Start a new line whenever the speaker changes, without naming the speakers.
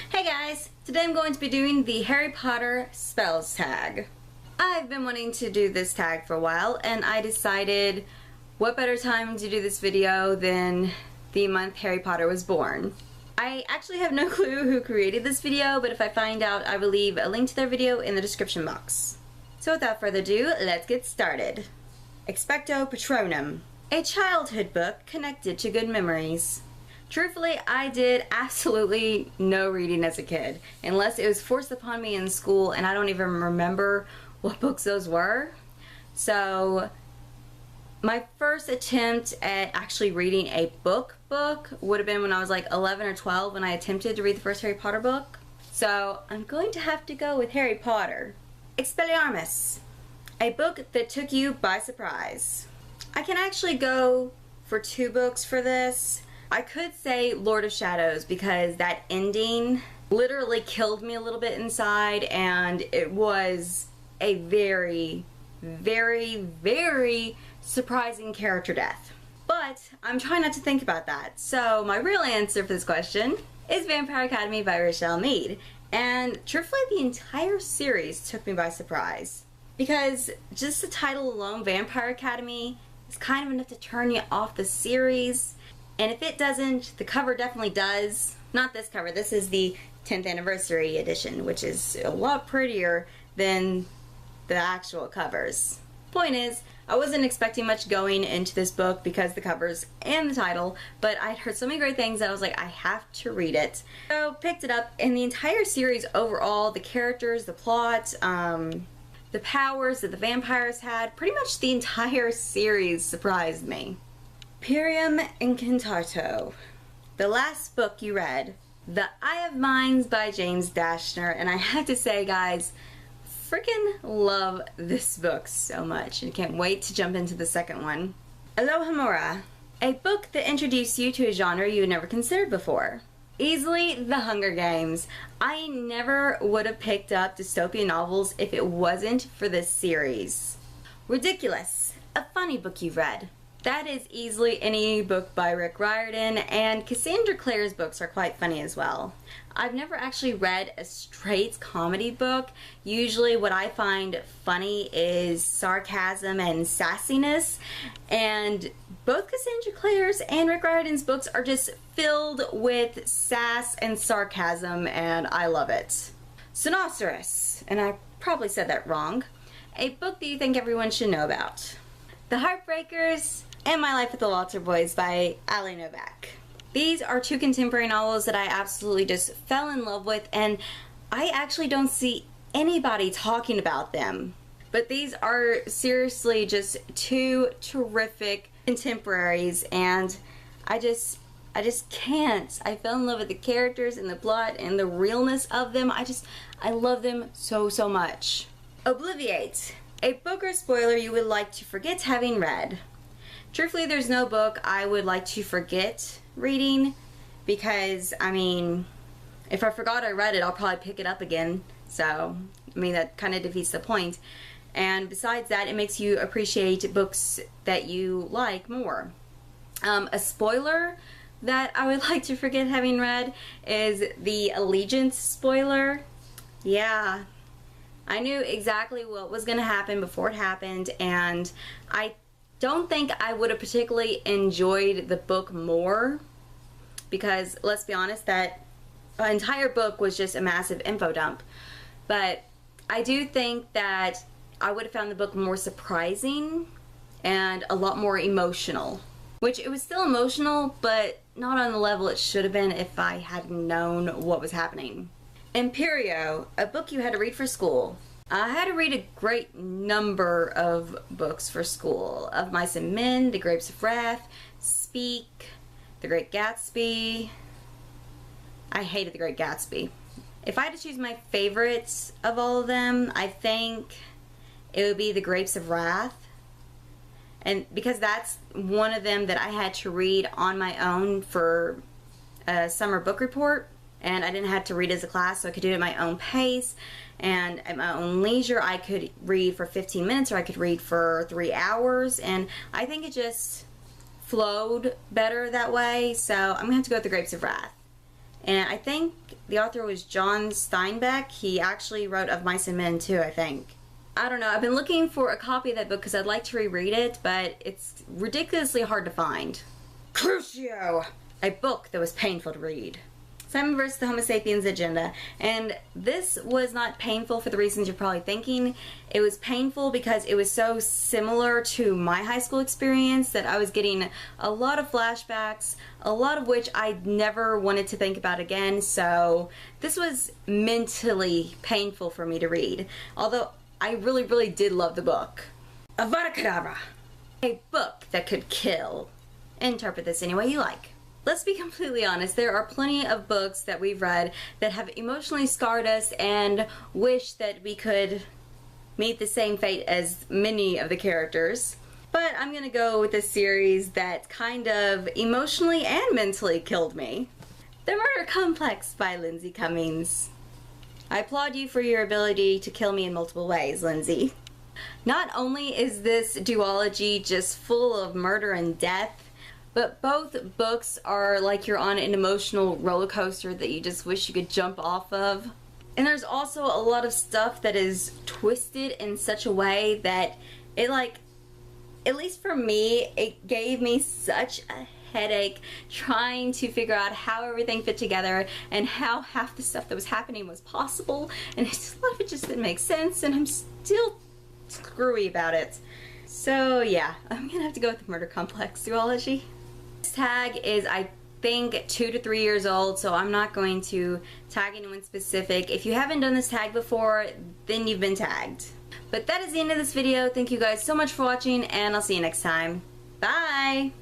Hey guys, today I'm going to be doing the Harry Potter spells tag. I've been wanting to do this tag for a while and I decided what better time to do this video than the month Harry Potter was born. I actually have no clue who created this video, but if I find out I will leave a link to their video in the description box. So without further ado, let's get started. Expecto Patronum, a childhood book connected to good memories. Truthfully, I did absolutely no reading as a kid, unless it was forced upon me in school, and I don't even remember what books those were. So my first attempt at actually reading a book would have been when I was like 11 or 12 when I attempted to read the first Harry Potter book. So I'm going to have to go with Harry Potter. Expelliarmus, a book that took you by surprise. I can actually go for two books for this. I could say Lord of Shadows because that ending literally killed me a little bit inside, and it was a very, very, very surprisingly character death. But I'm trying not to think about that. So my real answer for this question is Vampire Academy by Rochelle Mead. And truthfully, the entire series took me by surprise. Because just the title alone, Vampire Academy, is kind of enough to turn you off the series. And if it doesn't, the cover definitely does. Not this cover, this is the 10th anniversary edition, which is a lot prettier than the actual covers. Point is, I wasn't expecting much going into this book because the covers and the title, but I'd heard so many great things that I was like, I have to read it. So picked it up, and the entire series overall, the characters, the plot, the powers that the vampires had, pretty much the entire series surprised me. Imperium Incantato, the last book you read. The Eye of Mines by James Dashner, and I have to say, guys, freaking love this book so much and can't wait to jump into the second one. Alohomora, a book that introduced you to a genre you had never considered before. Easily The Hunger Games. I never would have picked up dystopian novels if it wasn't for this series. Ridiculous, a funny book you've read. That is easily any book by Rick Riordan, and Cassandra Clare's books are quite funny as well. I've never actually read a straight comedy book. Usually what I find funny is sarcasm and sassiness, and both Cassandra Clare's and Rick Riordan's books are just filled with sass and sarcasm, and I love it. Sorcerers, and I probably said that wrong, a book that you think everyone should know about. The Heartbreakers and My Life with the Walter Boys by Ali Novak. These are two contemporary novels that I absolutely just fell in love with, and I actually don't see anybody talking about them. But these are seriously just two terrific contemporaries, and I just can't. I fell in love with the characters and the plot and the realness of them. I love them so much. Obliviate, a book or spoiler you would like to forget having read. Truthfully, there's no book I would like to forget reading because, I mean, if I forgot I read it, I'll probably pick it up again. So, I mean, that kind of defeats the point. And besides that, it makes you appreciate books that you like more. A spoiler that I would like to forget having read is the Allegiance spoiler. Yeah. I knew exactly what was going to happen before it happened, and I don't think I would have particularly enjoyed the book more because, let's be honest, that entire book was just a massive info dump. But I do think that I would have found the book more surprising and a lot more emotional. Which, it was still emotional, but not on the level it should have been if I had known what was happening. Imperio, a book you had to read for school. I had to read a great number of books for school. Of Mice and Men, The Grapes of Wrath, Speak, The Great Gatsby. I hated The Great Gatsby. If I had to choose my favorites of all of them, I think it would be The Grapes of Wrath. And because that's one of them that I had to read on my own for a summer book report. And I didn't have to read as a class, so I could do it at my own pace and at my own leisure. I could read for 15 minutes or I could read for 3 hours, and I think it just flowed better that way. So I'm going to have to go with The Grapes of Wrath. and I think the author was John Steinbeck. He actually wrote Of Mice and Men too, I think. I don't know, I've been looking for a copy of that book because I'd like to reread it, but it's ridiculously hard to find. Crucio! A book that was painful to read. Simon vs. the Homo Sapiens Agenda. And this was not painful for the reasons you're probably thinking. It was painful because it was so similar to my high school experience that I was getting a lot of flashbacks, a lot of which I never wanted to think about again. So this was mentally painful for me to read. Although I really, really did love the book. Avada Kedavra! A book that could kill. Interpret this any way you like. Let's be completely honest, there are plenty of books that we've read that have emotionally scarred us and wish that we could meet the same fate as many of the characters. But I'm gonna go with a series that kind of emotionally and mentally killed me. The Murder Complex by Lindsay Cummings. I applaud you for your ability to kill me in multiple ways, Lindsay. Not only is this duology just full of murder and death, but both books are like you're on an emotional roller coaster that you just wish you could jump off of. And there's also a lot of stuff that is twisted in such a way that it, like, at least for me, it gave me such a headache trying to figure out how everything fit together and how half the stuff that was happening was possible, and a lot of it just didn't make sense, and I'm still screwy about it. So yeah, I'm gonna have to go with the Murder Complex duology. This tag is, I think, 2 to 3 years old, so I'm not going to tag anyone specific. If you haven't done this tag before, then you've been tagged. But that is the end of this video. Thank you guys so much for watching, and I'll see you next time. Bye!